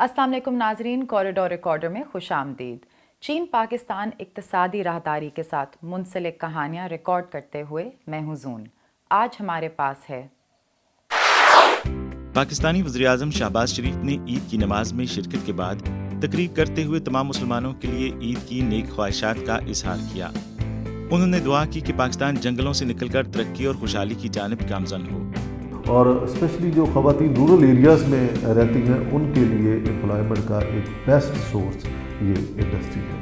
अस्सलाम वालेकुम नाजरीन, कॉरिडोर रिकॉर्डर में खुश आमदीद। चीन पाकिस्तान इक्तसादी राहदारी के साथ मुंसलिक कहानियाँ रिकॉर्ड करते हुए मैं हूँ जून। आज हमारे पास है पाकिस्तानी वज़ीर-ए-आज़म शहबाज शरीफ ने ईद की नमाज में शिरकत के बाद तकरीर करते हुए तमाम मुसलमानों के लिए ईद की नेक ख्वाहिशात का इजहार किया। उन्होंने दुआ की कि पाकिस्तान जंगलों से निकलकर तरक्की और खुशहाली की जानिब गामज़न हो। और स्पेशली जो ख़वातीन रूरल एरियाज़ में रहती हैं उनके लिए एम्प्लॉयमेंट का एक बेस्ट सोर्स ये इंडस्ट्री है।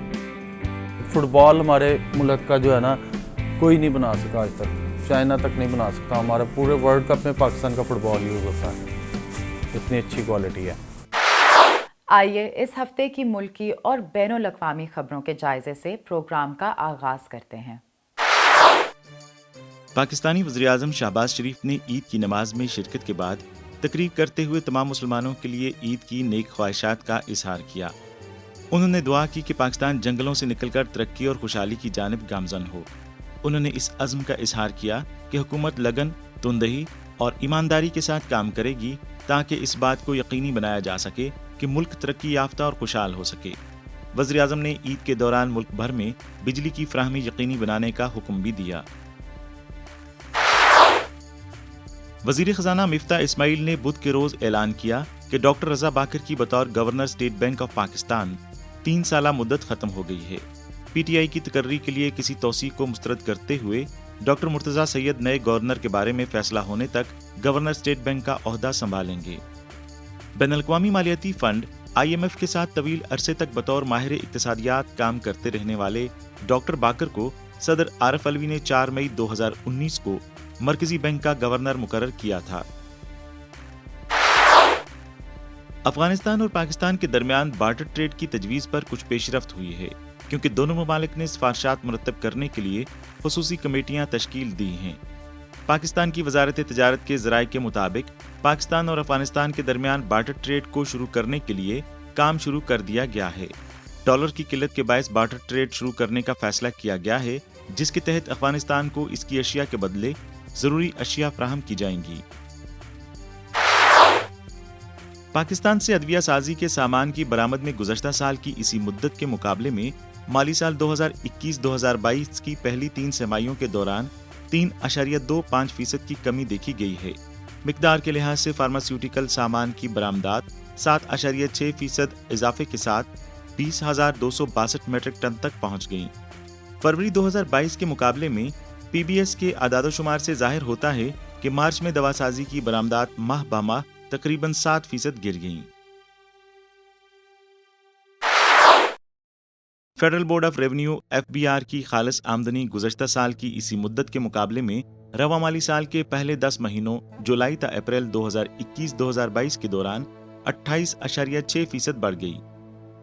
फुटबॉल हमारे मुल्क का जो है ना कोई नहीं बना सका आज तक, चाइना तक नहीं बना सकता। हमारे पूरे वर्ल्ड कप में पाकिस्तान का फुटबॉल यूज़ होता है, इतनी अच्छी क्वालिटी है। आइए इस हफ्ते की मुल्की और बैनुल अक़वामी खबरों के जायजे से प्रोग्राम का आगाज करते हैं। पाकिस्तानी वज़ीर-ए-आज़म शहबाज शरीफ ने ईद की नमाज में शिरकत के बाद तकरीर करते हुए तमाम मुसलमानों के लिए ईद की नेक ख्वाहिशात का इजहार किया। उन्होंने दुआ की कि पाकिस्तान जंगलों से निकलकर तरक्की और खुशहाली की जानिब गामज़न हो। उन्होंने इस अज़्म का इजहार किया कि हुकूमत लगन, तुंदही और ईमानदारी के साथ काम करेगी ताकि इस बात को यकीनी बनाया जा सके कि मुल्क तरक्की याफ्ता और खुशहाल हो सके। वज़ीर-ए-आज़म ने ईद के दौरान मुल्क भर में बिजली की फराहमी यकीनी बनाने का हुक्म भी दिया। वज़ीर ख़ज़ाना मिफ्ता इस्माइल ने बुध के रोज़ ऐलान किया कि डॉक्टर रज़ा बाकर की बतौर governor state bank of Pakistan 3 साला मुद्दत ख़त्म हो गई है। पीटीआई की तकर्री के लिए किसी तौसीक को मुस्तरद करते हुए डॉक्टर मुर्तज़ा सैयद नए गवर्नर के बारे में फैसला होने तक गवर्नर स्टेट बैंक का ओहदा संभालेंगे। बैनुल-अक़वामी मालियाती फ़ंड IMF के साथ तवील अरसे तक बतौर माहिर इक़्तिसादियात काम करते रहने वाले डॉक्टर बाकर को सदर आरिफ अलवी ने 4 मई 2019 को मरकजी बैंक का गवर्नर मुकर्रर किया था। अफगानिस्तान और पाकिस्तान के दरमियान बार्टर ट्रेड की तजवीज़ पर कुछ पेशरफ्त हुई है, क्योंकि दोनों ममालिक ने सिफारशात मुरत्तब करने के लिए खुसूसी कमेटियां तश्कील दी हैं। पाकिस्तान की वजारत तिजारत के ज़राए के मुताबिक पाकिस्तान और अफगानिस्तान के दरमियान बार्टर ट्रेड को शुरू करने के लिए काम शुरू कर दिया गया है। डॉलर की किल्लत के बायस बार्टर ट्रेड शुरू करने का फैसला किया गया है, जिसके तहत अफगानिस्तान को इसकी अशिया के बदले जरूरी अशिया फराहम की जाएंगी। पाकिस्तान से अदविया साजी के सामान की बरामद में गुज़श्ता साल की इसी मुद्दत के मुकाबले में माली साल 2021-2022 की पहली 3 तिमाहियों के दौरान 3.25% की कमी देखी गई है। मिकदार के लिहाज से फार्मास्यूटिकल सामान की बरामदात 7.6% इजाफे के साथ 20,262 मीट्रिक टन तक पहुंच गई। फरवरी 2022 के मुकाबले में PBS के आदादोशुमार से जाहिर होता है कि मार्च में दवासाजी की बरामदात माह ब माह तकरीबन 7% गिर गईं। Federal board of revenue FBR की खालिस आमदनी गुज़श्ता साल की इसी मुद्दत के मुकाबले में रवा माली साल के पहले 10 महीनों जुलाई ता अप्रैल 2021-2022 के दौरान 28.6% बढ़ गई।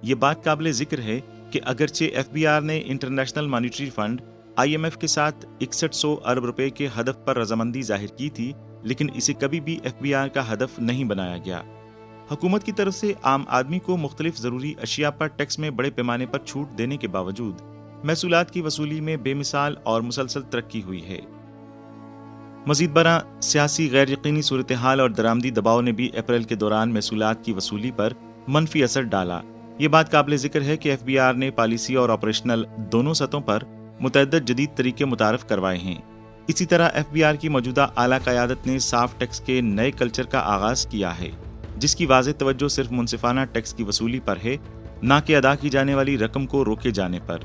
ये बात काबिल जिक्र है कि अगरचे FBR ने इंटरनेशनल मॉनिटरी फंड IMF के साथ 6100 अरब रुपए के हदफ पर रजामंदी जाहिर की थी, लेकिन इसे कभी भी FBR का हदफ नहीं बनाया गया। हुकूमत की तरफ से आम आदमी को मुख्तलिफ ज़रूरी अशिया पर टैक्स में बड़े पैमाने पर छूट देने के बावजूद महसूलात की वसूली में बेमिसाल और मुसलसल तरक्की हुई है। मजीद बरा सियासी गैर यकीनी सूरत हाल और दरामदी दबाव ने भी अप्रैल के दौरान महसूलात की वसूली पर मनफी असर डाला। ये बात काबिल जिक्र है कि FBR ने पॉलिसी और ऑपरेशनल दोनों सतहों पर मुतअद्दिद जदीद तरीके मुतारफ करवाए हैं। इसी तरह FBR की मौजूदा आला क़यादत ने साफ टैक्स के नए कल्चर का आगाज़ किया है, जिसकी वाज़ेह तवज्जो सिर्फ मुनसिफाना टैक्स की वसूली पर है, ना कि अदा की जाने वाली रकम को रोके जाने पर।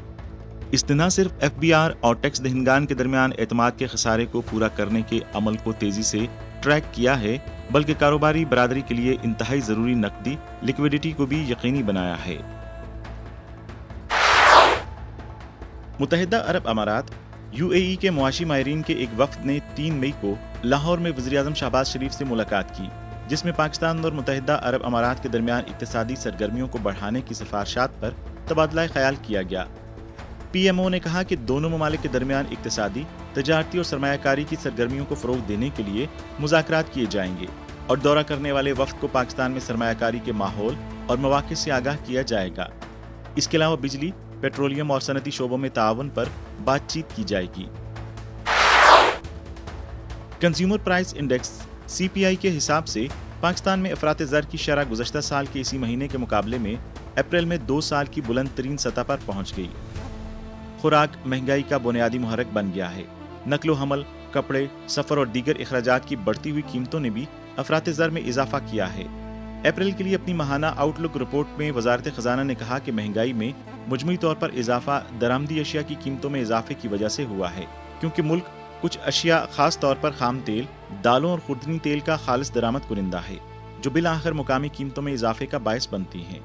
इस न सिर्फ FBR और टैक्स दहिंदगान के दरमियान एतमाद के खसारे को पूरा करने के अमल को तेजी से ट्रैक किया है, बल्कि कारोबारी बरादरी के लिए इंतहाई ज़रूरी नकदी लिक्विडिटी को भी यकीनी बनाया है। मुत्तहिदा अरब अमारात UAE के मुआशी माहिरीन के एक वफ़द ने 3 मई को लाहौर में वज़ीर-ए-आज़म शहबाज शरीफ से मुलाकात की, जिसमें पाकिस्तान और मुत्तहिदा अरब अमारात के दरमियान इक़्तिसादी सरगर्मियों को बढ़ाने की सिफारशात पर तबादला ख्याल किया गया। PMO ने कहा कि दोनों ममालिक के दरमियान इक़्तिसादी, तजारती और सरमायाकारी की सरगर्मियों को फ़रोग़ देने के लिए मुज़ाकरात किए जाएंगे और दौरा करने वाले वफ़द को पाकिस्तान में सरमायाकारी के माहौल और मौक़े से आगाह किया जाएगा। इसके अलावा बिजली, पेट्रोलियम और सनती शोबों में ताउन पर बातचीत की जाएगी। कंज्यूमर प्राइस इंडेक्स CPI के हिसाब से पाकिस्तान में अफरात ज़र की शरह गुज़श्ता साल के इसी महीने के मुकाबले में अप्रैल में 2 साल की बुलंद तरीन सतह पर पहुंच गई। खुराक महंगाई का बुनियादी मुहर्रिक बन गया है। नकलो हमल, कपड़े, सफ़र और दीगर अखराजात की बढ़ती हुई कीमतों ने भी अफरात ज़र में इजाफा किया है। अप्रैल के लिए अपनी माहाना आउटलुक रिपोर्ट में वजारत खजाना ने कहा कि महंगाई में मुजमुई तौर पर इजाफा दरामदी अशिया की कीमतों में इजाफे की वजह से हुआ है, क्योंकि मुल्क कुछ अशिया खास तौर पर खाम तेल, दालों और खुर्दनी तेल का खालिस दरामद कुनिंदा है, जो बिल आखिर मुकामी कीमतों में इजाफे का बायस बनती हैं।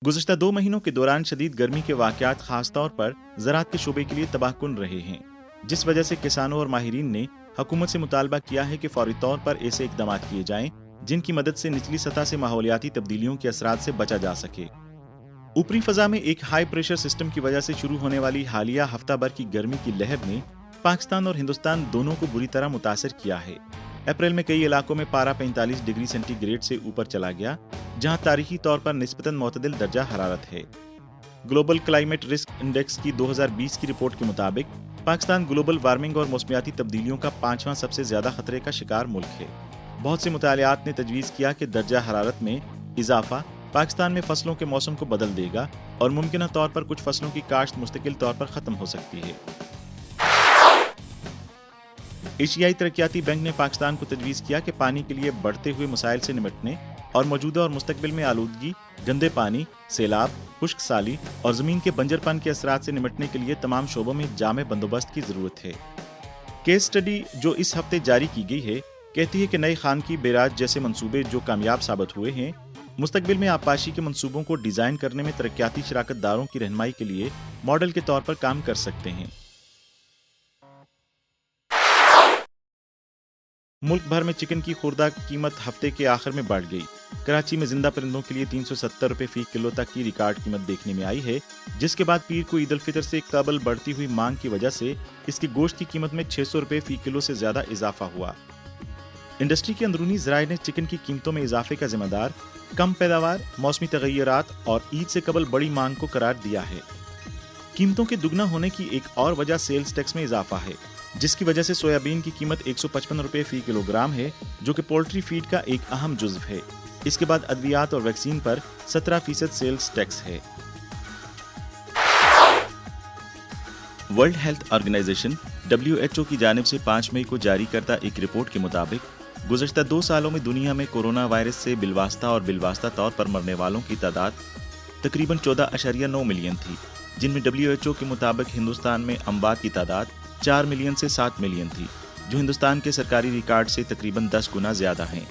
गुज़श्ता 2 महीनों के दौरान शदीद गर्मी के वाक़यात खास तौर पर ज़राअत के शोबे के लिए तबाहकुन रहे हैं, जिस वजह से किसानों और माहिरीन ने हुकूमत से मुतालबा किया है कि फौरी तौर पर ऐसे इक़दामात किए जाएं जिनकी मदद से निचली सतह से माहौलियाती तब्दीलियों के असरात से बचा जा सके। ऊपरी फ़ज़ा में एक हाई प्रेशर सिस्टम की वजह से शुरू होने वाली हालिया हफ्ता भर की गर्मी की लहर ने पाकिस्तान और हिंदुस्तान दोनों को बुरी तरह मुतासर किया है। अप्रैल में कई इलाकों में पारा 45 डिग्री सेंटीग्रेड से ऊपर चला गया, जहां तारीखी तौर पर निस्बतन मोतदिल दर्जा हरारत है। ग्लोबल क्लाइमेट रिस्क इंडेक्स की 2020 की रिपोर्ट के मुताबिक पाकिस्तान ग्लोबल वार्मिंग और मौसमियाती तब्दीलियों का 5वां सबसे ज्यादा खतरे का शिकार मुल्क है। बहुत से मुतालियात ने तजवीज़ किया कि दर्जा हरारत में इजाफा पाकिस्तान में फसलों के मौसम को बदल देगा और मुमकिन तौर पर कुछ फसलों की काश्त मुस्तकिल तौर पर खत्म हो सकती है। एशियाई तरक्याती बैंक ने पाकिस्तान को तजवीज़ किया कि पानी के लिए बढ़ते हुए मसाइल से निपटने और मौजूदा और मुस्तकबिल में आलूदगी, गंदे पानी, सैलाब, खुश्क साली और ज़मीन के बंजरपन के असरात से निपटने के लिए तमाम शोबों में जामे बंदोबस्त की ज़रूरत है। केस स्टडी जो इस हफ्ते जारी की गई है कहती है कि नए खानगी बेराज जैसे मंसूबे जो कामयाब साबित हुए हैं, मुस्तकबिल में आबपाशी के मंसूबों को डिज़ाइन करने में तरक्याती शराकत दारों की रहनुमाई के लिए मॉडल के तौर पर काम कर सकते हैं। मुल्क भर में चिकन की खुर्दा कीमत हफ्ते के आखिर में बढ़ गई। कराची में जिंदा परिंदों के लिए 370 रुपए फी किलो तक की रिकॉर्ड कीमत देखने में आई है, जिसके बाद पीर को ईद उल फितर से कबल बढ़ती हुई मांग की वजह से इसके गोश्त की कीमत में 600 रुपए फी किलो से ज्यादा इजाफा हुआ। इंडस्ट्री के अंदरूनी ज़राए ने चिकन की कीमतों में इजाफे का जिम्मेदार कम पैदावार, मौसमी तगय्युरात और ईद से कबल बड़ी मांग को करार दिया है। कीमतों के दुगना होने की एक और वजह सेल्स टैक्स में इजाफा है, जिसकी वजह से सोयाबीन की कीमत 155 रुपए फी किलोग्राम है, जो कि पोल्ट्री फीड का एक अहम जुज़्व है। इसके बाद अद्वियात और वैक्सीन पर 17% सेल्स टैक्स है। वर्ल्ड हेल्थ ऑर्गेनाइजेशन WHO की जानिब से 5 मई को जारी करदा एक रिपोर्ट के मुताबिक गुज़श्ता 2 सालों में दुनिया में कोरोना वायरस से बिलवास्ता और बिलवास्ता तौर पर मरने वालों की तादाद तकरीबन 14.9 मिलियन थी, जिनमें WHO के मुताबिक हिंदुस्तान में अमवात की तादाद 4 मिलियन से 7 मिलियन थी, जो हिंदुस्तान के सरकारी रिकॉर्ड से तकरीबन 10 गुना ज्यादा हैं,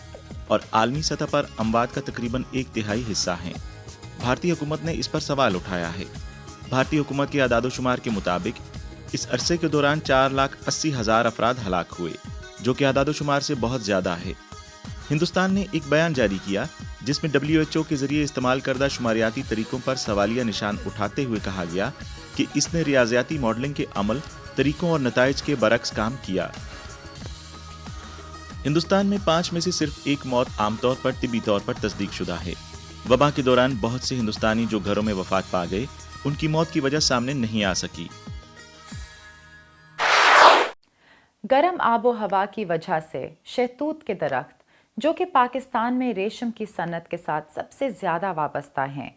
और आलमी सतह पर अमवात का तकरीबन 1/3 हिस्सा है। भारतीय हुकूमत ने इस पर सवाल उठाया है। भारतीय हुकूमत के आदादोशुमार के मुताबिक इस अरसे के दौरान 4,80,000 अफराद हलाक हुए, जो कि आदादोशुमार से बहुत ज्यादा है। हिंदुस्तान ने एक बयान जारी किया जिसमें WHO के जरिए इस्तेमाल करदा शुमारियाती तरीकों पर सवालिया निशान उठाते हुए कहा गया कि इसने रियाजियाती मॉडलिंग के अमल, तरीकों और नताइज के बरक्स काम किया। हिंदुस्तान में 5 में से सिर्फ एक मौत आमतौर पर तिबी तौर पर तस्दीक शुदा है। वबा के दौरान बहुत से हिंदुस्तानी जो घरों में वफात पा गए, उनकी मौत की वजह सामने नहीं आ सकी। गर्म आबो हवा की वजह से शहतूत के दरख्त, जो कि पाकिस्तान में रेशम की सनत के साथ सबसे ज़्यादा वाबस्ता हैं,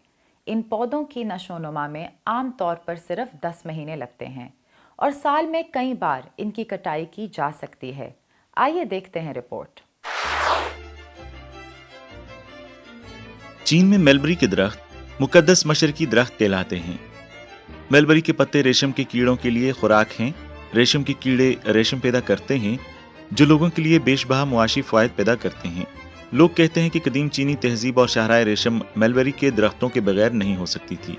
इन पौधों की नशोनुमा में आम तौर पर सिर्फ 10 महीने लगते हैं और साल में कई बार इनकी कटाई की जा सकती है। आइए देखते हैं रिपोर्ट। चीन में मलबरी के दरख्त मुकद्दस मशरकी दरख्त कहलाते हैं। मलबरी के पत्ते रेशम के कीड़ों के लिए खुराक हैं। रेशम के कीड़े रेशम पैदा करते हैं, जो लोगों के लिए बेशबहा मुआशी फ़वाइद पैदा करते हैं। लोग कहते हैं कि कदीम चीनी तहजीब और शाहराए रेशम मलबरी के दरख्तों के बगैर नहीं हो सकती थी।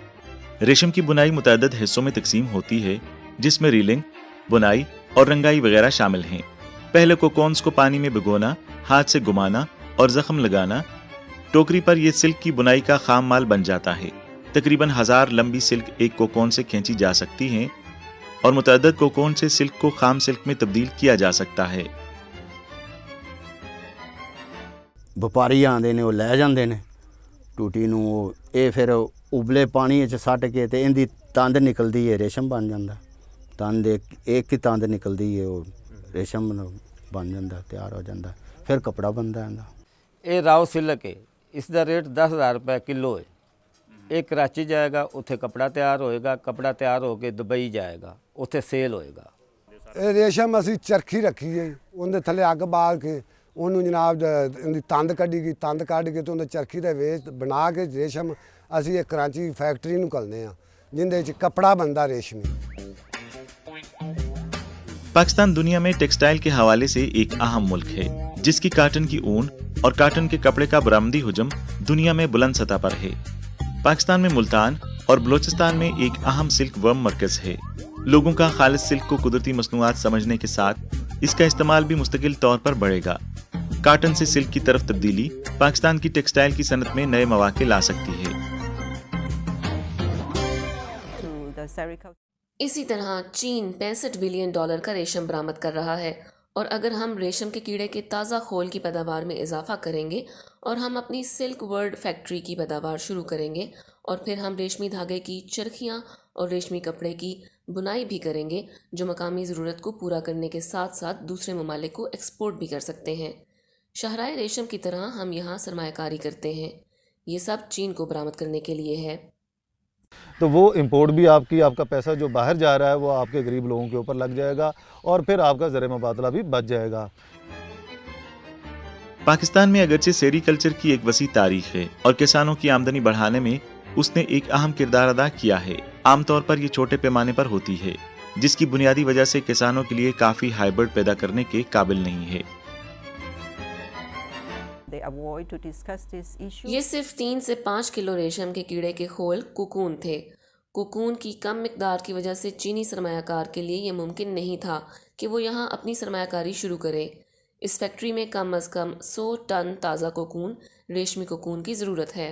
रेशम की बुनाई मुतअद्दिद हिस्सों में तकसीम होती है, जिसमें रीलिंग, बुनाई और रंगाई वगैरह शामिल हैं। पहले कोकोन्स को पानी में भिगोना, हाथ से घुमाना और जख्म लगाना। टोकरी पर यह सिल्क की बुनाई का खाम माल बन जाता है। तकरीबन 1000 लंबी सिल्क एक कोकोन से खींची जा सकती हैं और मुतअद्दिद कोकोन से सिल्क को खाम सिल्क में तब्दील किया जा सकता है। ਵਪਾਰੀ ਆਉਂਦੇ ਨੇ, ਉਹ ਲੈ ਜਾਂਦੇ ਨੇ ਟੂਟੀ ਨੂੰ। ਇਹ ਫਿਰ ਉਬਲੇ ਪਾਣੀ 'ਚ ਸੱਟ ਕੇ ਤੇ ਇਹਦੀ ਤੰਦ ਨਿਕਲਦੀ ਹੈ, ਰੇਸ਼ਮ ਬਣ ਜਾਂਦਾ। ਤੰਦ ਇੱਕ ਹੀ ਤੰਦ ਨਿਕਲਦੀ ਹੈ, ਉਹ ਰੇਸ਼ਮ ਬਣ ਜਾਂਦਾ, ਤਿਆਰ ਹੋ ਜਾਂਦਾ, ਫਿਰ ਕਪੜਾ ਬਣਦਾ ਇਹਦਾ। ਇਹ ਰਾਓ ਸਿਲਕ ਹੈ, ਇਸ ਦਾ ਰੇਟ 10,000 रुपये किलो है। ਇਹ ਕਰਾਚੀ ਜਾਏਗਾ, ਉੱਥੇ ਕਪੜਾ ਤਿਆਰ ਹੋਏਗਾ, ਕਪੜਾ ਤਿਆਰ ਹੋ ਕੇ ਦੁਬਈ ਜਾਏਗਾ, ਉੱਥੇ ਸੇਲ ਹੋਏਗਾ। ਇਹ ਰੇਸ਼ਮ ਅਸੀਂ ਚਰਖੀ ਰੱਖੀ ਹੈ, ਉਹਦੇ ਥੱਲੇ ਅੱਗ ਬਾਲ ਕੇ ਉਹਨੂੰ ਜਨਾਬ ਉਹਦੀ ਤੰਦ ਕੱਢੀ ਗਈ, ਤੰਦ ਕੱਢ ਕੇ ਤੇ ਉਹਦੇ ਚਰਖੀ ਦੇ ਵੇਚ ਬਣਾ ਕੇ ਰੇਸ਼ਮ ਅਸੀਂ ਇਹ ਕਰਾਚੀ ਫੈਕਟਰੀ ਨੂੰ ਘੱਲਦੇ ਹਾਂ, ਜਿੰਦੇ 'ਚ कपड़ा बनता रेशमी। पाकिस्तान दुनिया में टेक्सटाइल के हवाले से एक अहम मुल्क है, जिसकी काटन की ऊन और काटन के कपड़े का बरामदी हुजम दुनिया में बुलंद सतह पर है। पाकिस्तान में मुल्तान और बलोचिस्तान में एक अहम सिल्क वर्म मरकज है। लोगों का खालिस सिल्क को कुदरती मसनूआत समझने के साथ इसका इस्तेमाल भी मुस्तकिल तौर पर बढ़ेगा। काटन से सिल्क की तरफ तब्दीली पाकिस्तान की टेक्सटाइल की सनत में नए मौके ला सकती है। इसी तरह चीन $65 बिलियन का रेशम बरामद कर रहा है, और अगर हम रेशम के कीड़े के ताज़ा खोल की पैदावार में इजाफा करेंगे और हम अपनी सिल्क वर्ड फैक्ट्री की पैदावार शुरू करेंगे और फिर हम रेशमी धागे की चरखियाँ और रेशमी कपड़े की बुनाई भी करेंगे, जो मकामी ज़रूरत को पूरा करने के साथ साथ दूसरे ममालिक को एक्सपोर्ट भी कर सकते हैं। शहराए रेशम की तरह हम यहाँ सरमायाकारी करते हैं। ये सब चीन को बरामद करने के लिए है। तो वो इंपोर्ट भी आपका पैसा जो बाहर जा रहा है वो आपके गरीब लोगों के ऊपर लग जाएगा और फिर आपका ज़र मुबादला भी बच जाएगा। पाकिस्तान में अगरचे सेरीकल्चर की एक वसी तारीख है और किसानों की आमदनी बढ़ाने में उसने एक अहम किरदार अदा किया है। आमतौर पर ये छोटे पैमाने पर होती है, जिसकी बुनियादी वजह से किसानों के लिए काफी हाइब्रिड पैदा करने के काबिल नहीं है। ये सिर्फ 3 से 5 किलो रेशम के कीड़े के खोल कुकून थे। कुकून की कम मिकदार की वजह से चीनी सरमायाकार के लिए ये मुमकिन नहीं था कि वो यहाँ अपनी सरमायाकारी शुरू करे। इस फैक्ट्री में कम अज़ कम 100 टन ताज़ा कोकून रेशमी कोकून की ज़रूरत है।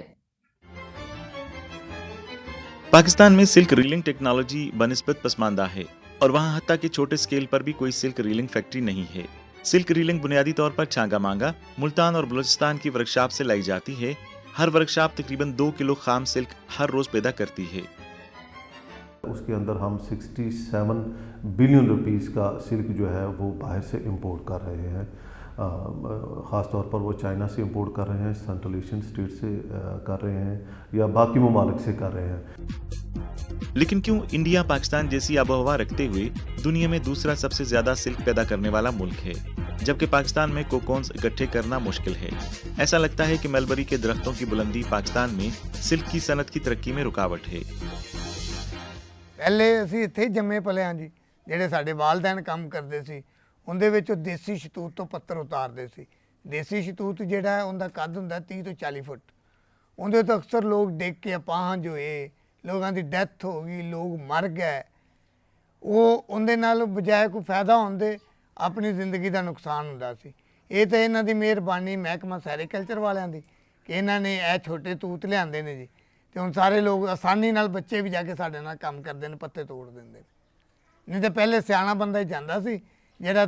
पाकिस्तान में सिल्क रीलिंग टेक्नोलॉजी बनिस्बत पसमानदा है और वहाँ हत्ता के छोटे स्केल पर भी कोई सिल्क रीलिंग फैक्ट्री नहीं है। सिल्क रीलिंग बुनियादी तौर पर छांगा मांगा, मुल्तान और बलूचिस्तान की वर्कशॉप से लाई जाती है। हर वर्कशॉप तकरीबन 2 किलो खाम सिल्क हर रोज पैदा करती है। उसके अंदर हम 67 बिलियन रुपीस का सिल्क जो है वो बाहर से इंपोर्ट कर रहे हैं। ख़ास तौर पर वो चाइना से इंपोर्ट कर रहे हैं, सेंट्रल एशियन स्टेट से कर रहे हैं या बाकी ममालिक से कर रहे हैं। लेकिन क्यों इंडिया पाकिस्तान जैसी आबोहवा रखते हुए दुनिया में दूसरा सबसे ज्यादा सिल्क पैदा करने वाला मुल्क है, जबकि पाकिस्तान में कोकोन्स इकट्ठे करना मुश्किल है? ऐसा लगता है कि मलबरी के दरख्तों की बुलंदी पाकिस्तान में सिल्क की सनत की तरक्की में रुकावट है। पहले ਅਸੀਂ ਇੱਥੇ ਜੰਮੇ ਪਲੇ ਹਾਂ ਜੀ, ਜਿਹੜੇ ਸਾਡੇ ਵਾਲदैन ਕੰਮ ਕਰਦੇ ਸੀ ਉਹਦੇ ਵਿੱਚ ਦੇਸੀ ਸ਼ਤੂਤ ਤੋਂ ਪੱਤਰ ਉਤਾਰਦੇ ਸੀ। ਦੇਸੀ ਸ਼ਤੂਤ ਜਿਹੜਾ ਹੈ ਉਹਦਾ ਕੱਦ ਹੁੰਦਾ 30 ਤੋਂ 40 ਫੁੱਟ। ਉਹਦੇ ਤੋਂ ਅਕਸਰ ਲੋਕ ਡਿੱਗ ਕੇ ਅਪਾਹਜ ਹੋਏ, ਲੋਕਾਂ ਦੀ ਡੈਥ ਹੋ ਗਈ, ਲੋਕ ਮਰ ਗਏ। ਉਹ ਉਹਦੇ ਨਾਲ ਬਜਾਏ ਕੋਈ ਫਾਇਦਾ ਹੁੰਦੇ ਆਪਣੀ ਜ਼ਿੰਦਗੀ ਦਾ ਨੁਕਸਾਨ ਹੁੰਦਾ ਸੀ। ਇਹ ਤਾਂ ਇਹਨਾਂ ਦੀ ਮਿਹਰਬਾਨੀ ਮਹਿਕਮਾ ਸੈਰੀਕਲਚਰ ਵਾਲਿਆਂ ਦੀ ਕਿ ਇਹਨਾਂ ਨੇ ਇਹ ਛੋਟੇ ਤੂਤ ਲਿਆਂਦੇ ਨੇ ਜੀ, ਤੇ ਹੁਣ ਸਾਰੇ ਲੋਕ ਆਸਾਨੀ ਨਾਲ ਬੱਚੇ ਵੀ ਜਾ ਕੇ ਸਾਡੇ ਨਾਲ ਕੰਮ ਕਰਦੇ ਨੇ, ਪੱਤੇ ਤੋੜ ਦਿੰਦੇ ਨੇ। ਨਹੀਂ ਤਾਂ ਪਹਿਲੇ ਸਿਆਣਾ ਬੰਦਾ ਹੀ ਜਾਂਦਾ ਸੀ, ਜਿਹੜਾ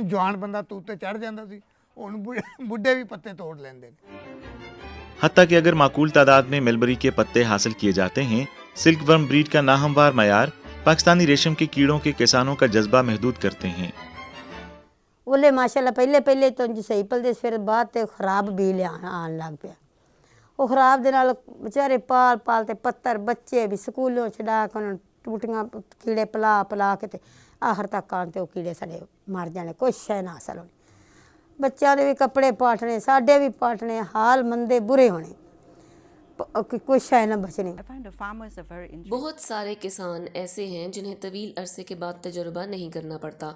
ਜਵਾਨ ਬੰਦਾ ਤੂਤ ਤੇ ਚੜ ਜਾਂਦਾ ਸੀ, ਹੁਣ ਬੁੱਢੇ भी पत्ते तोड़ लेंदे ने। हत्ता कि अगर माकूल तादाद में मलबरी के पत्ते हासिल किए जाते हैं, सिल्क वर्म ब्रीड का नाहमवार मयार पाकिस्तानी रेशम के कीड़ों के किसानों का जज्बा महदूद करते हैं। ओले माशाल्लाह पहले तो सही पलदे, फिर बाद ते खराब भी आन लग पिया। वो खराब दे नाल बेचारे पाल ते पत्तर बच्चे भी स्कूलों छड़ा के टूटियां कीड़े पला के ते आखिर तक आन ते वो कीड़े साढ़े मर जाने, कोई शय ना हासिल होनी। बच्चों के भी कपड़े पाटने, साढ़े भी पाटने, हाल मंदे बुरे होने, कोई शय ना बचनी। बहुत सारे किसान ऐसे हैं जिन्हें तवील अरसे के बाद तजुर्बा नहीं करना पड़ता।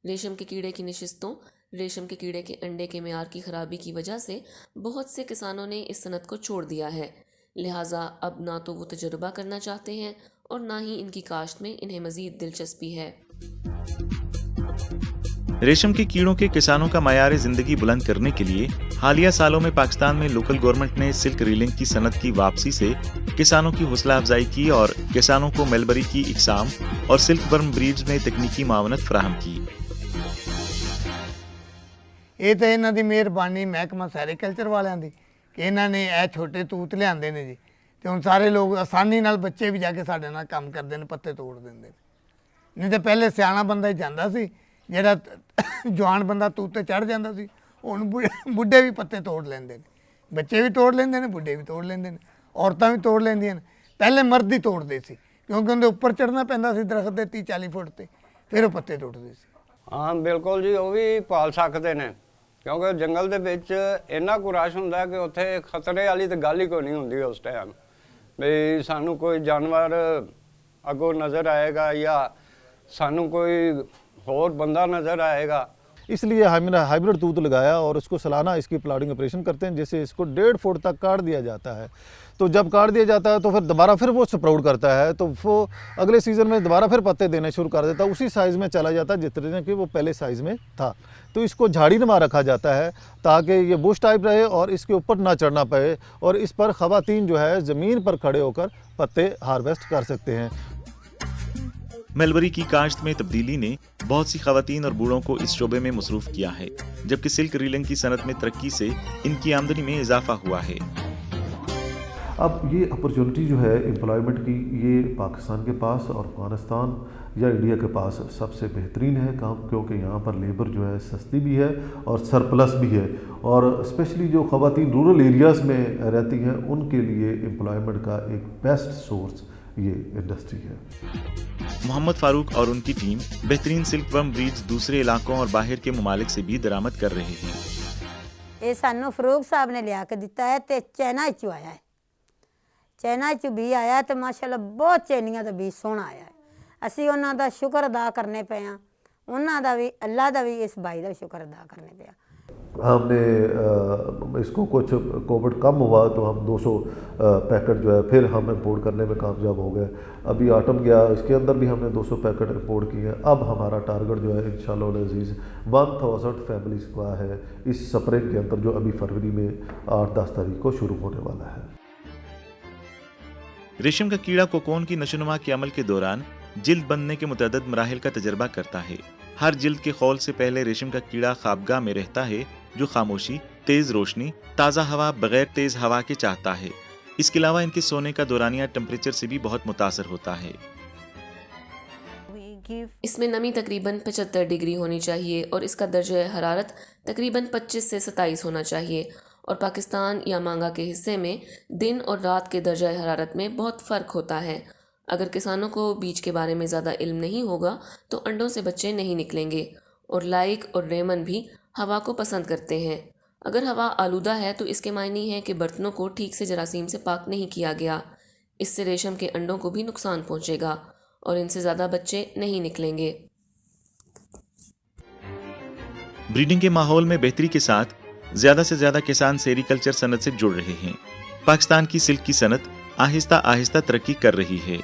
रेशम के कीड़े की नशिस्तों, रेशम के कीड़े के अंडे के मेयार की खराबी की वजह से बहुत से किसानों ने इस सनत को छोड़ दिया है। लिहाजा अब ना तो वो तजुर्बा करना चाहते हैं और ना ही इनकी काश्त में इन्हें मज़ीद दिलचस्पी है। रेशम के कीड़ों के किसानों का मयार जिंदगी बुलंद करने के लिए हालिया सालों में पाकिस्तान में लोकल गवर्नमेंट ने सिल्क रीलिंग की सनत की वापसी से किसानों की हौसला अफजाई की और किसानों को मलबरी की इकसाम और सिल्क वर्म ब्रीड्स में तकनीकी मावनत फराहम की। ਇਹ ਤਾਂ ਇਹਨਾਂ ਦੀ ਮਿਹਰਬਾਨੀ ਮਹਿਕਮਾ ਸੈਰੀਕਲਚਰ ਵਾਲਿਆਂ ਦੀ ਕਿ ਇਹਨਾਂ ਨੇ ਇਹ ਛੋਟੇ ਤੂਤ ਲਿਆਂਦੇ ਨੇ ਜੀ, ਤੇ ਹੁਣ ਸਾਰੇ ਲੋਕ ਆਸਾਨੀ ਨਾਲ ਬੱਚੇ ਵੀ ਜਾ ਕੇ ਸਾਡੇ ਨਾਲ ਕੰਮ ਕਰਦੇ ਨੇ, ਪੱਤੇ ਤੋੜ ਦਿੰਦੇ ਨੇ। ਨਹੀਂ ਤਾਂ ਪਹਿਲੇ ਸਿਆਣਾ ਬੰਦਾ ਹੀ ਜਾਂਦਾ ਸੀ, ਜਿਹੜਾ ਜਵਾਨ ਬੰਦਾ ਤੂਤ ਤੇ ਚੜ੍ਹ ਜਾਂਦਾ ਸੀ, ਹੁਣ ਬੁੱਢੇ ਵੀ ਪੱਤੇ ਤੋੜ ਲੈਂਦੇ ਨੇ, ਬੱਚੇ ਵੀ ਤੋੜ ਲੈਂਦੇ ਨੇ, ਬੁੱਢੇ ਵੀ ਤੋੜ ਲੈਂਦੇ ਨੇ, ਔਰਤਾਂ ਵੀ ਤੋੜ ਲੈਂਦੀਆਂ ਨੇ। ਪਹਿਲੇ ਮਰਦ ਹੀ ਤੋੜਦੇ ਸੀ ਕਿਉਂਕਿ ਉਹਦੇ ਉੱਪਰ ਚੜ੍ਹਨਾ ਪੈਂਦਾ ਸੀ ਦਰਖਤ ਦੇ 30-40 ਫੁੱਟ ਤੇ, ਫਿਰ ਉਹ ਪੱਤੇ ਟੁੱਟਦੇ ਸੀ। ਹਾਂ ਬਿਲਕੁਲ ਜੀ, ਉਹ ਵੀ ਪਾਲ ਸਕਦੇ ਨੇ ਕਿਉਂਕਿ ਜੰਗਲ ਦੇ ਵਿੱਚ ਇੰਨਾ ਕੁ ਰਸ਼ ਹੁੰਦਾ ਕਿ ਉੱਥੇ ਖਤਰੇ ਵਾਲੀ ਤਾਂ ਗੱਲ ਹੀ ਕੋਈ ਨਹੀਂ ਹੁੰਦੀ ਉਸ ਟਾਈਮ, ਵੀ ਸਾਨੂੰ ਕੋਈ ਜਾਨਵਰ ਅੱਗੋਂ ਨਜ਼ਰ ਆਏਗਾ ਜਾਂ ਸਾਨੂੰ ਕੋਈ और बंदा नज़र आएगा। इसलिए हमने हाइब्रिड तूत लगाया और उसको सालाना इसकी प्लाटिंग ऑपरेशन करते हैं, जैसे इसको 1.5 फुट तक काट दिया जाता है। तो जब काट दिया जाता है तो फिर दोबारा फिर वो स्प्राउट करता है, तो वो अगले सीज़न में दोबारा फिर पत्ते देने शुरू कर देता है, उसी साइज़ में चला जाता है जितने कि वो पहले साइज़ में था। तो इसको झाड़ी नुमा रखा जाता है ताकि ये बुश टाइप रहे और इसके ऊपर ना चढ़ना पड़े, और इस पर ख़वातीन जो है ज़मीन पर खड़े होकर पत्ते हार्वेस्ट कर सकते हैं। मलबरी की काश्त में तब्दीली ने बहुत सी खवातीन और बूढ़ों को इस शोबे में मसरूफ किया है, जबकि सिल्क रीलिंग की सनत में तरक्की से इनकी आमदनी में इजाफा हुआ है। अब ये अपॉर्चुनिटी जो है एम्प्लॉयमेंट की, ये पाकिस्तान के पास और अफगानिस्तान या इंडिया के पास सबसे बेहतरीन है काम, क्योंकि यहाँ पर लेबर जो है सस्ती भी है और सरप्लस भी है, और स्पेशली जो ख़वातीन रूरल एरियाज़ में रहती हैं उनके लिए एम्प्लॉयमेंट का एक बेस्ट सोर्स ये इंडस्ट्री है। मोहम्मद फारूक और उनकी टीम बेहतरीन सिल्क वर्म ब्रीड्स दूसरे इलाकों और बाहर के ममालिक से भी दरामद कर रहे हैं। ये सानू फरूक साहब ने लिया के दिता है, तो चाइना चो आया है, चाइना चो भी आया है, तो माशाल्लाह बहुत चैनिया का भी सोहना आया है। असी उन्हों का शुक्र अदा करने पे हाँ, उन्हों का भी अल्लाह का भी इस भाई का शुक्र अदा करने पे। हमने इसको कुछ कोविड कम हुआ तो हम 200 पैकेट जो है फिर हम इंपोर्ट करने में कामयाब हो गए। अभी ऑटम गया, इसके अंदर भी हमने 200 पैकेट इंपोर्ट किए। अब हमारा टारगेट जो है इंशाअल्लाह अज़ीज़ 1000 फैमिलीज़ का है इस स्प्रिंग के अंदर, जो अभी फरवरी में 8-10 तारीख को शुरू होने वाला है। रेशम का कीड़ा कोकोन की नशोनुमा के अमल के दौरान जिल्द बनने के मुतअद्दिद मराहिल का तजर्बा करता है। हर जिल्द के खौल से पहले रेशम का कीड़ा ख्वाबगाह में रहता है, जो खामोशी, तेज रोशनी, ताज़ा हवा, बगैर तेज हवा के चाहता है। इसके अलावा इनके सोने का दौरानिया टेम्परेचर से भी बहुत मुतासर होता है। इसमें नमी तकरीबन 75 डिग्री होनी चाहिए और इसका दर्जा हरारत तकरीबन 25 से 27 होना चाहिए। और पाकिस्तान या मांगा के हिस्से में दिन और रात के दर्जा हरारत में बहुत फ़र्क होता है। अगर किसानों को बीज के बारे में ज़्यादा इल्म नहीं होगा तो अंडों से बच्चे नहीं निकलेंगे। और लाइक और रेमन भी हवा को पसंद करते हैं। अगर हवा आलूदा है तो इसके मायने है कि बर्तनों को ठीक से जरासीम से पाक नहीं किया गया। इससे रेशम के अंडों को भी नुकसान पहुंचेगा और इनसे ज़्यादा बच्चे नहीं निकलेंगे। ब्रीडिंग के माहौल में बेहतरी के साथ ज़्यादा से ज़्यादा किसान सेरीकल्चर सनत से जुड़ रहे हैं। पाकिस्तान की सिल्क की सनत आहिस्ता आहिस्ता तरक्की कर रही है।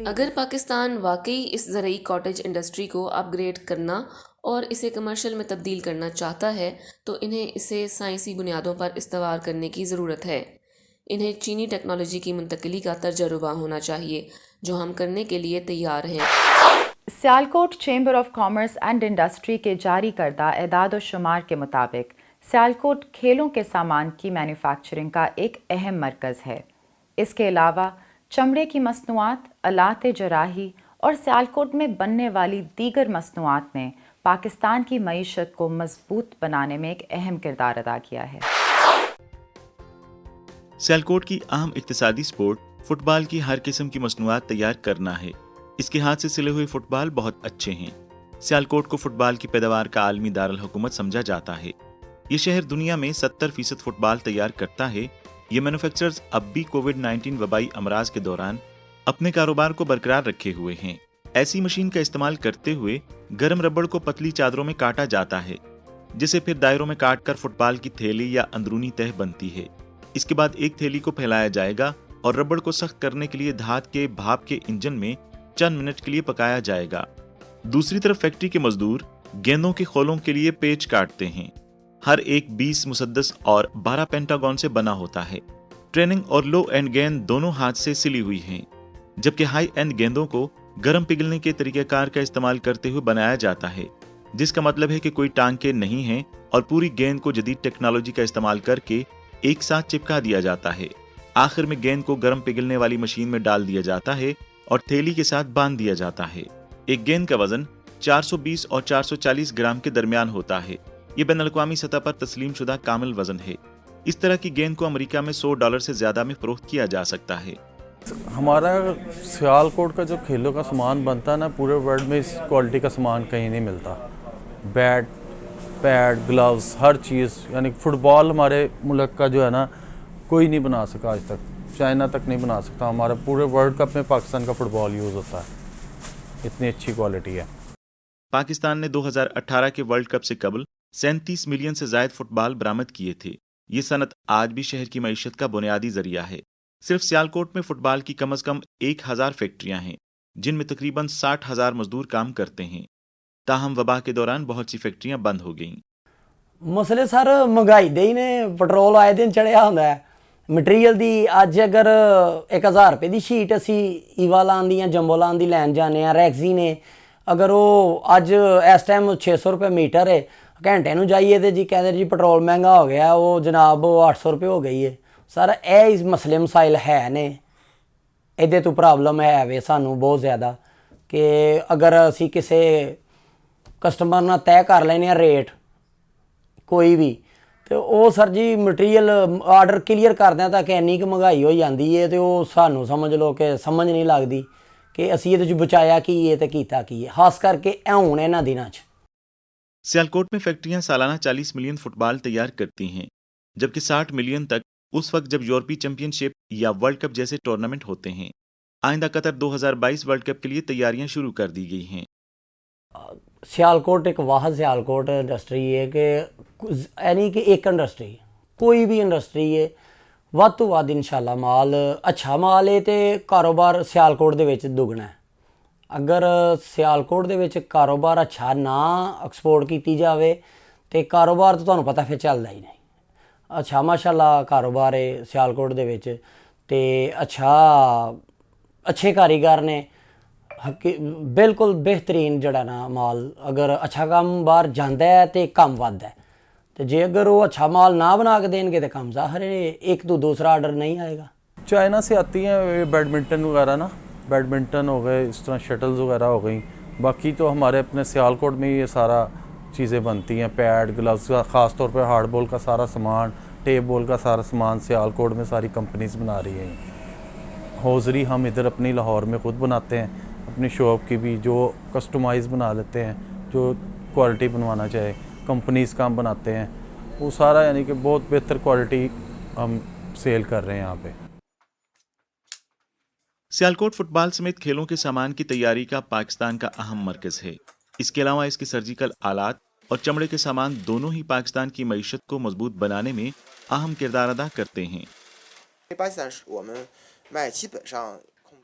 अगर पाकिस्तान वाकई इस ज़रूरी कॉटेज इंडस्ट्री को अपग्रेड करना और इसे कमर्शियल में तब्दील करना चाहता है तो इन्हें इसे साइंसी बुनियादों पर इस्तेमाल करने की ज़रूरत है। इन्हें चीनी टेक्नोलॉजी की मुंतकिली का तजुर्बा होना चाहिए, जो हम करने के लिए तैयार हैं। Sialkot chamber of commerce and industry के जारी करदा एदाद व शुमार के मुताबिक सियालकोट खेलों के सामान की मैन्युफैक्चरिंग का एक अहम मरकज़ है। इसके अलावा चमड़े की मसनूआत, आलात जराही और सियालकोट में बनने वाली दीगर मसनूआत ने पाकिस्तान की मईशत को मजबूत बनाने में एक अहम किरदार अदा किया है। सियालकोट की अहम इक्तिसादी स्पोर्ट फुटबॉल की हर किस्म की मसनूआत तैयार करना है। इसके हाथ से सिले हुए फुटबॉल बहुत अच्छे हैं। सियालकोट को फुटबॉल की पैदावार का आलमी दारुल हुकूमत समझा जाता है। ये शहर दुनिया में 70% फुटबॉल तैयार करता है। ये मैन्युफैक्चरर्स अब भी कोविड-19 वबाई अमराज के दौरान अपने कारोबार को बरकरार रखे हुए हैं। ऐसी मशीन का इस्तेमाल करते हुए गर्म रबड़ को पतली चादरों में काटा जाता है, जिसे फिर दायरों में काट कर फुटबॉल की थैली या अंदरूनी तह बनती है। इसके बाद एक थैली को फैलाया जाएगा और रबड़ को सख्त करने के लिए धात के भाप के इंजन में चंद मिनट के लिए पकाया जाएगा। दूसरी तरफ फैक्ट्री के मजदूर गेंदों के खोलों के लिए पेच काटते हैं। हर एक 20 मुसद्दस और 12 पेंटागन से बना होता है। ट्रेनिंग और लो एंड गेंद दोनों हाथ से सिली हुई हैं, जबकि हाई एंड गेंदों को गर्म पिघलने के तरीक़ेकार का इस्तेमाल करते हुए बनाया जाता है, जिसका मतलब है कि कोई टांके नहीं हैं और पूरी गेंद को जदीद टेक्नोलॉजी का इस्तेमाल करके एक साथ चिपका दिया जाता है। आखिर में गेंद को गर्म पिघलने वाली मशीन में डाल दिया जाता है और थैली के साथ बांध दिया जाता है। एक गेंद का वजन 420 और 440 ग्राम के दरमियान होता है। ये बैन अल-अक़वामी सतह पर तस्लीम शुदा कामिल वजन है। इस तरह की गेंद को अमेरिका में $100 से ज्यादा में फरोख्त किया जा सकता है। हमारा सियालकोट का जो खेलों का सामान बनता है ना, पूरे वर्ल्ड में इस क्वालिटी का सामान कहीं नहीं मिलता। बैट, पैड, ग्लव्स, हर चीज़, यानी फुटबॉल हमारे मुल्क का जो है ना कोई नहीं बना सका आज तक, चाइना तक नहीं बना सकता। हमारा पूरे वर्ल्ड कप में पाकिस्तान का फुटबॉल यूज़ होता है, इतनी अच्छी क्वालिटी है। पाकिस्तान ने 2018 के वर्ल्ड कप से कबल 37 मिलियन से ज्यादा फुटबॉल बरामद किए थे। ये सनत आज भी शहर की मईशत का बुनियादी जरिया है। सिर्फ सियालकोट में फुटबॉल की कम से कम 1000 फैक्ट्रियां हैं, जिनमें तकरीबन 60,000 मजदूर काम करते हैं। ताहम वबा के दौरान बहुत सी फैक्ट्रियां बंद हो गईं। मसले सर महंगाई दे ही ने, पेट्रोल आए दिन चढ़िया होंदा है, मटीरियल दी अज अगर 1000 रुपए की शीट असी ईवा लान दी या जंबो लान दी लैन जाने आ, रैक्सी ने अगर वो अज इस टाइम 600 रुपए मीटर है, घंटे नूं जाइए तो जी कहते जी पेट्रोल महंगा हो गया, वो जनाब 800 रुपए हो गई है। सर ये मसले मसाइल है ने, ਇਹਦੇ ਤੋਂ ਪ੍ਰੋਬਲਮ ਹੈ ਵੇ ਸਾਨੂੰ ਬਹੁਤ ਜ਼ਿਆਦਾ ਕਿ ਅਗਰ ਅਸੀਂ ਕਿਸੇ ਕਸਟਮਰ ਨਾਲ ਤੈਅ ਕਰ ਲੈਨੇ ਆ ਰੇਟ ਕੋਈ ਵੀ, ਤੇ ਉਹ ਸਰ ਜੀ ਮਟੀਰੀਅਲ ਆਰਡਰ ਕਲੀਅਰ ਕਰਦਿਆਂ ਤਾਂ ਕਿ ਇੰਨੀ ਕੁ ਮਹਿੰਗਾਈ ਹੋ ਜਾਂਦੀ ਹੈ ਤੇ ਉਹ ਸਾਨੂੰ ਸਮਝ ਲਓ ਕਿ ਸਮਝ ਨਹੀਂ ਲੱਗਦੀ ਕਿ ਅਸੀਂ ਇਹਦੇ 'ਚ ਬਚਾਇਆ ਕੀ ਹੈ ਤੇ ਕੀਤਾ ਕੀ ਹੈ, ਖਾਸ ਕਰਕੇ ਹੁਣ ਇਹਨਾਂ ਦਿਨਾਂ 'ਚ। सियालकोट में फैक्ट्रियां सालाना 40 मिलियन फुटबॉल तैयार करती हैं, जबकि 60 मिलियन तक उस वक्त जब यूरोपीय चैंपियनशिप या वर्ल्ड कप जैसे टूर्नामेंट होते हैं। आइंदा कतर 2022 वर्ल्ड कप के लिए तैयारियां शुरू कर दी गई हैं। सियालकोट एक वाहद सियालकोट इंडस्ट्री है कि यानी कि एक इंडस्ट्री, कोई भी इंडस्ट्री है ਵੱਧ ਤੋਂ ਵੱਧ इंशाल्लाह माल अच्छा माल है तो कारोबार सियालकोट ਦੇ ਵਿੱਚ ਦੁੱਗਣਾ ਹੈ। अगर सियालकोट ਦੇ ਵਿੱਚ कारोबार अच्छा ना एक्सपोर्ट की जाए तो कारोबार तो ਤੁਹਾਨੂੰ पता फिर ਚੱਲਦਾ ही नहीं। अच्छा माशाल्लाह कारोबार है सियालकोट ਦੇ ਵਿੱਚ ਤੇ अच्छे कारीगर ने, बिल्कुल बेहतरीन जड़ा ना माल, अगर अच्छा काम बाहर जाता है तो कम वधदा है, तो जे अगर वो अच्छा माल ना बना के देंगे तो कम ज़ाहिर है एक तो दूसरा ऑर्डर नहीं आएगा। चाइना से आती हैं ये बैडमिंटन वगैरह ना, बैडमिंटन हो गए, इस तरह शटल्स वगैरह हो गई। बाकी तो हमारे अपने सियालकोट में ये सारा चीज़ें बनती हैं, पैड, ग्लव्स का, ख़ास तौर पे हार्ड बॉल का सारा सामान, टेप बॉल का सारा सामान सियालकोट में सारी कंपनीज बना रही हैं। हौज़री हम इधर अपनी लाहौर में ख़ुद बनाते हैं, अपनी शॉप की भी जो कस्टमाइज़ बना लेते हैं, जो क्वालिटी बनवाना चाहे कंपनीज़ काम बनाते हैं, वो सारा यानी कि बहुत बेहतर क्वालिटी हम सेल कर रहे हैं यहाँ पे। सियालकोट फुटबॉल समेत खेलों के सामान की तैयारी का पाकिस्तान का अहम मरकज़ है। इसके अलावा इसके सर्जिकल आलात और चमड़े के सामान दोनों ही पाकिस्तान की मईशत को मजबूत बनाने में अहम किरदार अदा करते हैं।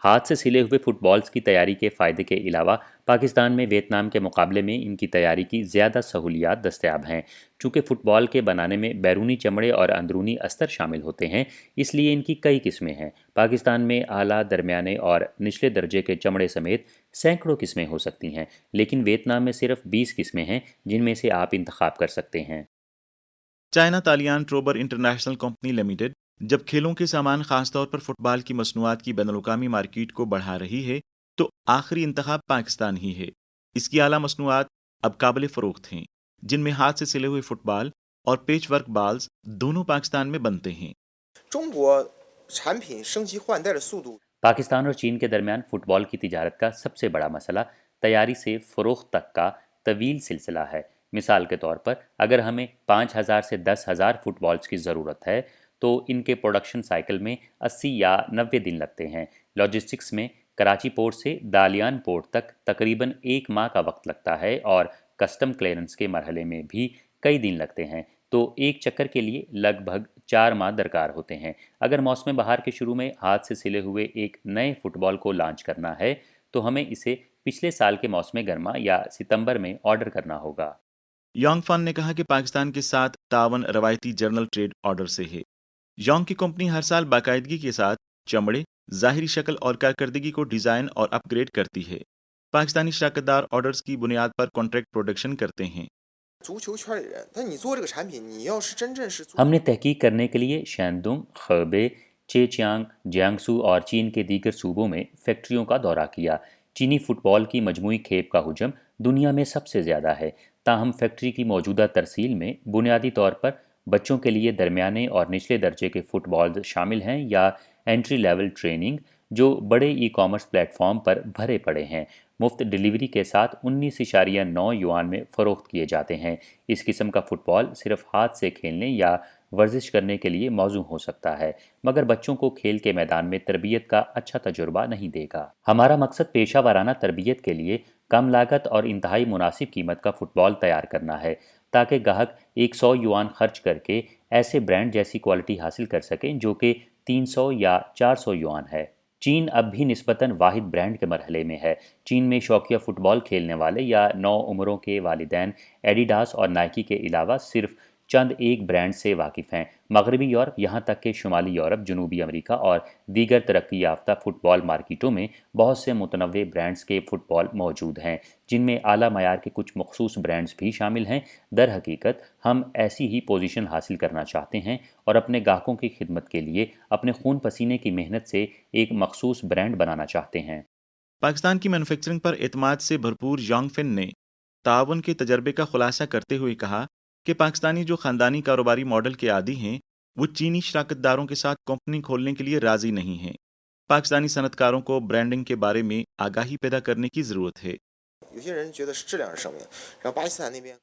हाथ से सिले हुए फुटबॉल्स की तैयारी के फ़ायदे के अलावा पाकिस्तान में वियतनाम के मुकाबले में इनकी तैयारी की ज़्यादा सहूलियात दस्तयाब हैं। चूँकि फ़ुटबॉल के बनाने में बैरूनी चमड़े और अंदरूनी अस्तर शामिल होते हैं, इसलिए इनकी कई किस्में हैं। पाकिस्तान में आला, दरमियाने और निचले दर्जे के चमड़े समेत सैकड़ों किस्में हो सकती हैं, लेकिन वियतनाम में सिर्फ 20 किस्में हैं जिनमें से आप इंतखाब कर सकते हैं। चाइना तालियान ट्रोबर इंटरनेशनल कंपनी लिमिटेड जब खेलों के सामान खासतौर पर फुटबॉल की मसनूआत की बैनुल-अक़वामी मार्केट को बढ़ा रही है तो आखिरी इंतखाब पाकिस्तान ही है। इसकी आला मसनूआत अब काबिल फ़रोख्त हैं, जिनमें हाथ से सिले हुए फुटबॉल और पेच वर्क बॉल्स दोनों पाकिस्तान में बनते हैं। पाकिस्तान और चीन के दरमियान फ़ुटबॉल की तिजारत का सबसे बड़ा मसला तैयारी से फ़रोख्त तक का तवील सिलसिला है। मिसाल के तौर पर अगर हमें 5000 से 10,000 फुटबॉल्स की ज़रूरत है तो इनके प्रोडक्शन साइकिल में 80 या 90 दिन लगते हैं। लॉजिस्टिक्स में कराची पोर्ट से दालियान पोर्ट तक तकरीबन 1 माह का वक्त लगता है और कस्टम क्लियरेंस के मरहले में भी कई दिन लगते हैं, तो एक चक्कर के लिए लगभग 4 माह दरकार होते हैं। अगर मौसम बहार के शुरू में हाथ से सिले हुए एक नए फुटबॉल को लॉन्च करना है तो हमें इसे पिछले साल के मौसम गर्मा या सितंबर में ऑर्डर करना होगा। योंग फान ने कहा कि पाकिस्तान के साथ तावन रवायती जर्नल ट्रेड ऑर्डर से है। योंग की कंपनी हर साल बाकायदगी के साथ चमड़े, ज़ाहिरी शक्ल और कारकर्दगी को डिज़ाइन और अपग्रेड करती है। पाकिस्तानी शराकतदार ऑर्डर्स की बुनियाद पर कॉन्ट्रैक्ट प्रोडक्शन करते हैं। हमने तहकीक करने के लिए शैनदुंग, खैबे, चेचियांग, जियांगसू और चीन के दीगर सूबों में फैक्ट्रियों का दौरा किया। चीनी फुटबॉल की मजमूई खेप का हुजम दुनिया में सबसे ज़्यादा है। ताहम फैक्ट्री की मौजूदा तरसील में बुनियादी तौर पर बच्चों के लिए दरमियाने और निचले दर्जे के फुटबॉल शामिल हैं या एंट्री लेवल ट्रेनिंग जो बड़े ई कॉमर्स प्लेटफॉर्म पर भरे पड़े हैं। मुफ्त डिलीवरी के साथ 19.9 युआन में फ़रोख्त किए जाते हैं। इस किस्म का फ़ुटबॉल सिर्फ हाथ से खेलने या वर्जिश करने के लिए मौजू हो सकता है, मगर बच्चों को खेल के मैदान में तरबियत का अच्छा तजुर्बा नहीं देगा। हमारा मकसद पेशा वाराना तरबियत के लिए कम लागत और इंतहाई मुनासिब कीमत का फ़ुटबॉल तैयार करना है, ताकि गाहक 100 युआन खर्च करके ऐसे ब्रांड जैसी क्वालिटी हासिल कर सकें जो कि 300 या 400 युआन है। चीन अब भी निस्बतन वाहिद ब्रांड के मरहले में है। चीन में शौकिया फुटबॉल खेलने वाले या नौ उम्रों के वालिदैन एडिडास और नाइकी के अलावा सिर्फ चंद एक ब्रांड से वाकिफ़ हैं। मगरबी यूरोप यहाँ तक कि शुमाली यूरोप, जनूबी अमेरिका और दीगर तरक्की याफ्ता फ़ुटबॉल मार्केटों में बहुत से मुतनव्वे ब्रांड्स के फ़ुटबॉल मौजूद हैं, जिनमें आला मयार के कुछ मखसूस ब्रांड्स भी शामिल हैं। दर हकीकत हम ऐसी ही पोजीशन हासिल करना चाहते हैं और अपने गाहकों की खिदमत के लिए अपने खून पसीने की मेहनत से एक मखसूस ब्रांड बनाना चाहते हैं। पाकिस्तान की मैन्युफैक्चरिंग पर एतमाद से भरपूर यांगफिन ने ताउन के तजर्बे का खुलासा करते हुए कहा कि पाकिस्तानी जो ख़ानदानी कारोबारी मॉडल के आदी हैं वो चीनी शराकतदारों के साथ कंपनी खोलने के लिए राज़ी नहीं हैं। पाकिस्तानी सनतकारों को ब्रांडिंग के बारे में आगाही पैदा करने की ज़रूरत है।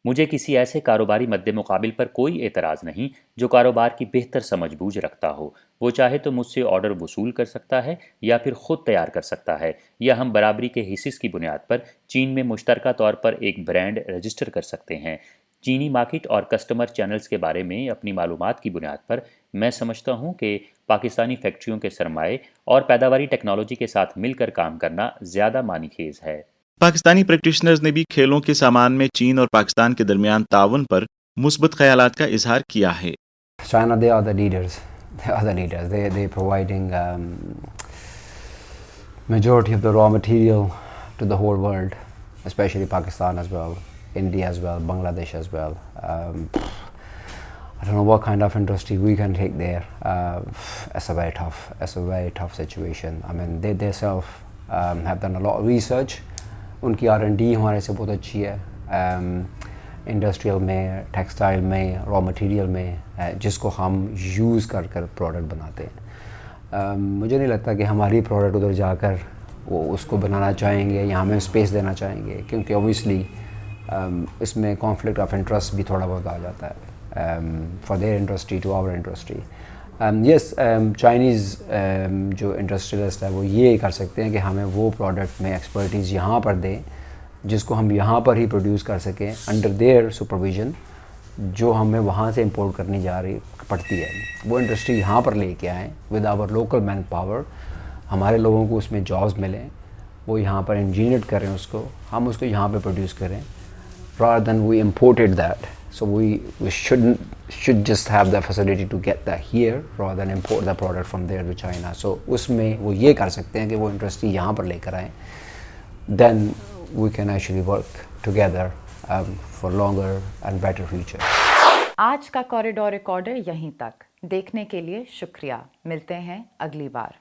मुझे किसी ऐसे कारोबारी मद्दे मुकाबिल पर कोई एतराज़ नहीं जो कारोबार की बेहतर समझ बूझ रखता हो। वो चाहे तो मुझसे ऑर्डर वसूल कर सकता है या फिर ख़ुद तैयार कर सकता है, या हम बराबरी के हिस्से की बुनियाद पर चीन में मुश्तरका तौर पर एक ब्रांड रजिस्टर कर सकते हैं। चीनी मार्केट और कस्टमर चैनल्स के बारे में अपनी मालूमात की बुनियाद पर मैं समझता हूं कि पाकिस्तानी फैक्ट्रियों के सरमाए और पैदावारी टेक्नोलॉजी के साथ मिलकर काम करना ज़्यादा मानीखेज है। पाकिस्तानी प्रैक्टिशनर्स ने भी खेलों के सामान में चीन और पाकिस्तान के दरमियान ताउन पर मुस्बत ख्यालात का इजहार किया है। China, they are the leaders. They're providing majority of the raw material to the whole world, especially Pakistan as well, India as well, Bangladesh as well. I don't know what kind of industry we can take there. It's a very tough situation. I mean, they themselves have done a lot of research. उनकी R&D हमारे से बहुत अच्छी है, industrial में, textile में, raw material में, जिसको हम यूज़ कर प्रोडक्ट बनाते हैं। मुझे नहीं लगता कि हमारी प्रोडक्ट उधर जाकर वो उसको बनाना चाहेंगे या हमें स्पेस देना चाहेंगे, क्योंकि ओबियसली इसमें कॉन्फ्लिक्ट ऑफ इंटरेस्ट भी थोड़ा बहुत आ जाता है for their industry to our industry. Yes, Chinese जो इंडस्ट्रियलिस्ट है वो ये कर सकते हैं कि हमें वो प्रोडक्ट में एक्सपर्टीज़ यहाँ पर दें जिसको हम यहाँ पर ही प्रोड्यूस कर सकें अंडर देयर सुपरविजन, जो हमें वहाँ से इंपोर्ट करनी पड़ती है। वो इंडस्ट्री यहाँ पर लेके आएँ with our local man power, हमारे लोगों को उसमें जॉब्स मिलें, वो यहाँ पर इंजीनियर करें उसको, हम उसको यहाँ पे प्रोड्यूस करें, rather than we imported that. So we should just have the facility to get that here rather than import the product from there to China. So उसमें वो ये कर सकते हैं कि वो इंडस्ट्री यहाँ पर लेकर आएँ, then we can actually work together for longer and better future. आज का कॉरिडोर रिकॉर्डर यहीं तक। देखने के लिए शुक्रिया। मिलते हैं अगली बार।